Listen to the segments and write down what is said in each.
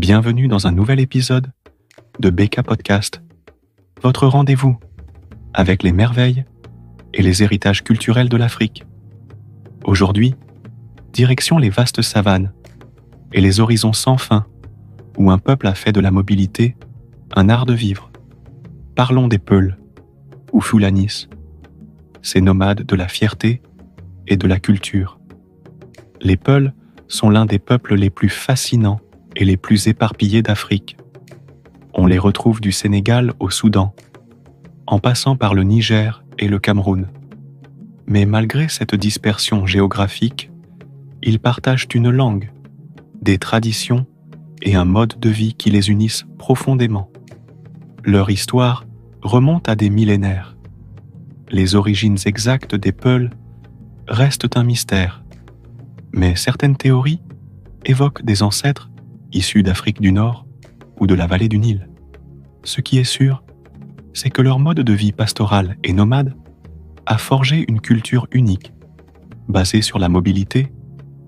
Bienvenue dans un nouvel épisode de BK Podcast, votre rendez-vous avec les merveilles et les héritages culturels de l'Afrique. Aujourd'hui, direction les vastes savanes et les horizons sans fin où un peuple a fait de la mobilité un art de vivre. Parlons des Peuls, ou Fulanis, ces nomades de la fierté et de la culture. Les Peuls sont l'un des peuples les plus fascinants et les plus éparpillés d'Afrique. On les retrouve du Sénégal au Soudan, en passant par le Niger et le Cameroun. Mais malgré cette dispersion géographique, ils partagent une langue, des traditions et un mode de vie qui les unissent profondément. Leur histoire remonte à des millénaires. Les origines exactes des Peuls restent un mystère, mais certaines théories évoquent des ancêtres issus d'Afrique du Nord ou de la vallée du Nil. Ce qui est sûr, c'est que leur mode de vie pastoral et nomade a forgé une culture unique, basée sur la mobilité,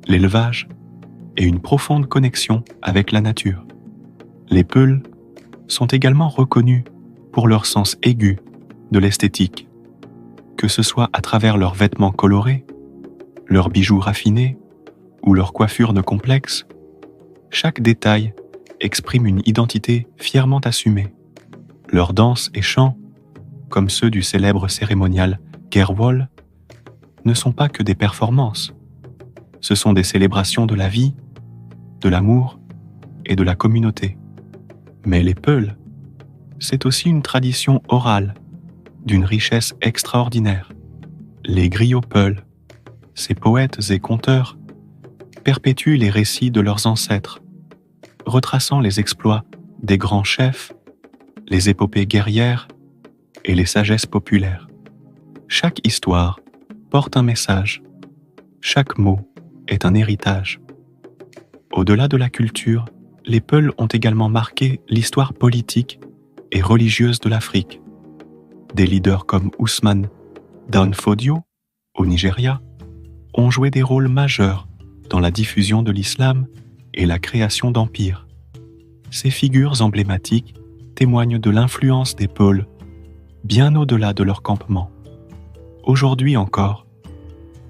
l'élevage et une profonde connexion avec la nature. Les Peuls sont également reconnus pour leur sens aigu de l'esthétique, que ce soit à travers leurs vêtements colorés, leurs bijoux raffinés ou leurs coiffures de complexes. Chaque détail exprime une identité fièrement assumée. Leurs danses et chants, comme ceux du célèbre cérémonial Gerwol, ne sont pas que des performances. Ce sont des célébrations de la vie, de l'amour et de la communauté. Mais les Peuls, c'est aussi une tradition orale, d'une richesse extraordinaire. Les griots Peuls, ces poètes et conteurs, perpétuent les récits de leurs ancêtres, retraçant les exploits des grands chefs, les épopées guerrières et les sagesses populaires. Chaque histoire porte un message, chaque mot est un héritage. Au-delà de la culture, les Peuls ont également marqué l'histoire politique et religieuse de l'Afrique. Des leaders comme Ousmane Dan Fodio, au Nigeria, ont joué des rôles majeurs dans la diffusion de l'islam et la création d'empires. Ces figures emblématiques témoignent de l'influence des Peuls, bien au-delà de leur campement. Aujourd'hui encore,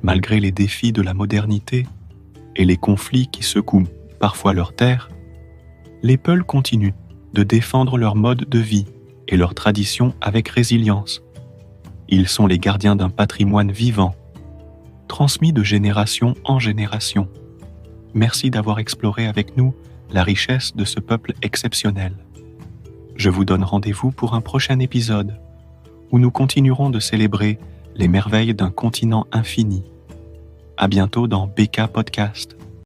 malgré les défis de la modernité et les conflits qui secouent parfois leurs terres, les Peuls continuent de défendre leur mode de vie et leurs traditions avec résilience. Ils sont les gardiens d'un patrimoine vivant, transmis de génération en génération. Merci d'avoir exploré avec nous la richesse de ce peuple exceptionnel. Je vous donne rendez-vous pour un prochain épisode où nous continuerons de célébrer les merveilles d'un continent infini. À bientôt dans BK Podcast.